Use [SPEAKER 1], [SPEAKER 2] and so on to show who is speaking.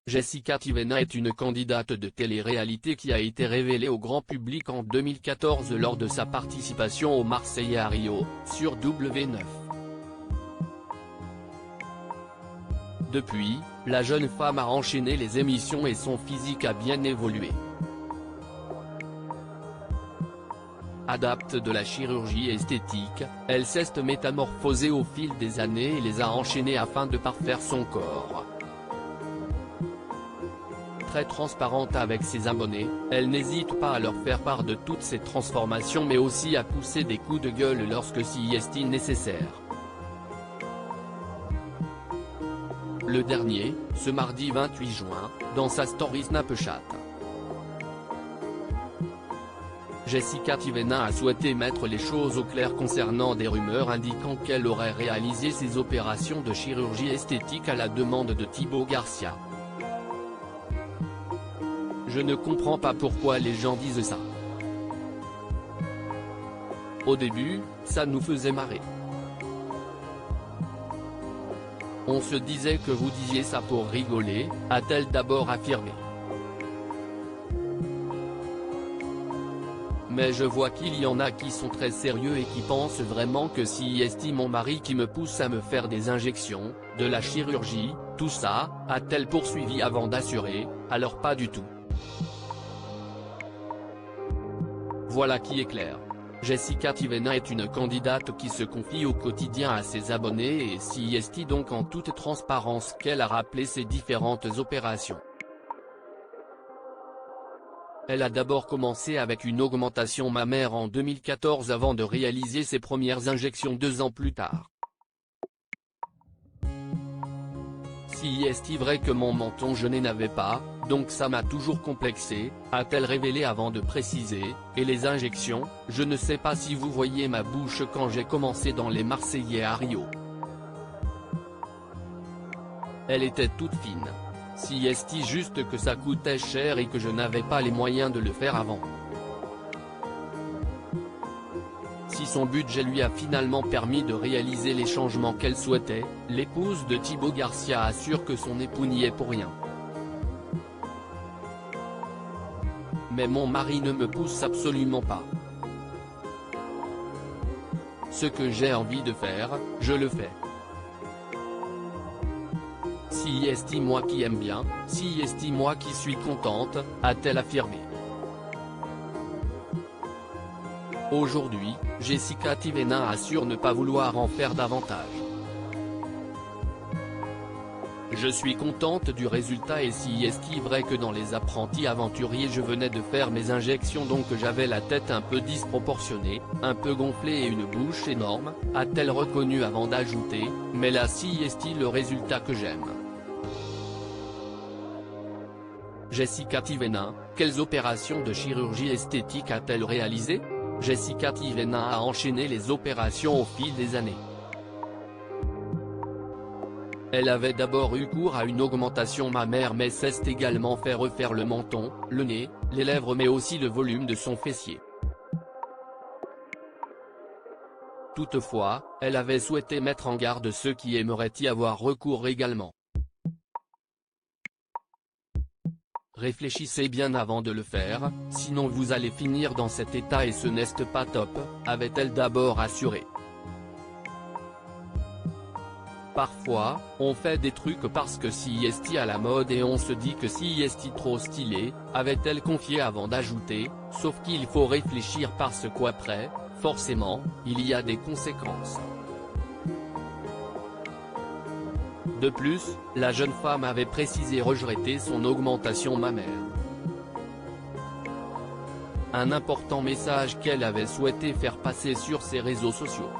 [SPEAKER 1] Jessica Tivena est une candidate de télé-réalité qui a été révélée au grand public en 2014 lors de sa participation aux Marseillais à Rio, sur W9. Depuis, la jeune femme a enchaîné les émissions et son physique a bien évolué. Adepte de la chirurgie esthétique, elle s'est métamorphosée au fil des années et les a enchaînées afin de parfaire son corps. Très transparente avec ses abonnés, elle n'hésite pas à leur faire part de toutes ses transformations mais aussi à pousser des coups de gueule lorsque c'y est nécessaire. Le dernier, ce mardi 28 juin, dans sa story Snapchat. Jessica Tivena a souhaité mettre les choses au clair concernant des rumeurs indiquant qu'elle aurait réalisé ses opérations de chirurgie esthétique à la demande de Thibaut Garcia. Je ne comprends pas pourquoi les gens disent ça. Au début, ça nous faisait marrer. On se disait que vous disiez ça pour rigoler, a-t-elle d'abord affirmé. Mais je vois qu'il y en a qui sont très sérieux et qui pensent vraiment que si est mon mari qui me pousse à me faire des injections, de la chirurgie, tout ça, a-t-elle poursuivi avant d'assurer, alors pas du tout. Voilà qui est clair. Jessica Tivena est une candidate qui se confie au quotidien à ses abonnés et s'y est donc en toute transparence qu'elle a rappelé ses différentes opérations. Elle a d'abord commencé avec une augmentation mammaire en 2014 avant de réaliser ses premières injections 2 ans plus tard. Si est vrai que mon menton je n'avais pas, donc ça m'a toujours complexé, a-t-elle révélé avant de préciser, et les injections, je ne sais pas si vous voyez ma bouche quand j'ai commencé dans les Marseillais à Rio. Elle était toute fine. Si est juste que ça coûtait cher et que je n'avais pas les moyens de le faire avant. Si son budget lui a finalement permis de réaliser les changements qu'elle souhaitait, l'épouse de Thibaut Garcia assure que son époux n'y est pour rien. Mais mon mari ne me pousse absolument pas. Ce que j'ai envie de faire, je le fais. Si est moi qui aime bien, si est moi qui suis contente, a-t-elle affirmé. Aujourd'hui, Jessica Tivena assure ne pas vouloir en faire davantage. Je suis contente du résultat et si est vrai que dans les apprentis aventuriers je venais de faire mes injections donc j'avais la tête un peu disproportionnée, un peu gonflée et une bouche énorme, a-t-elle reconnu avant d'ajouter, mais là si est le résultat que j'aime. Jessica Tivena, quelles opérations de chirurgie esthétique a-t-elle réalisées? Jessica Tivena a enchaîné les opérations au fil des années. Elle avait d'abord eu cours à une augmentation mammaire mais s'est également fait refaire le menton, le nez, les lèvres mais aussi le volume de son fessier. Toutefois, elle avait souhaité mettre en garde ceux qui aimeraient y avoir recours également. Réfléchissez bien avant de le faire, sinon vous allez finir dans cet état et ce n'est pas top, avait-elle d'abord assuré. Parfois, on fait des trucs parce que si est à la mode et on se dit que si est trop stylé, avait-elle confié avant d'ajouter, sauf qu'il faut réfléchir parce qu'après, forcément, il y a des conséquences. De plus, la jeune femme avait précisé regretter son augmentation mammaire. Un important message qu'elle avait souhaité faire passer sur ses réseaux sociaux.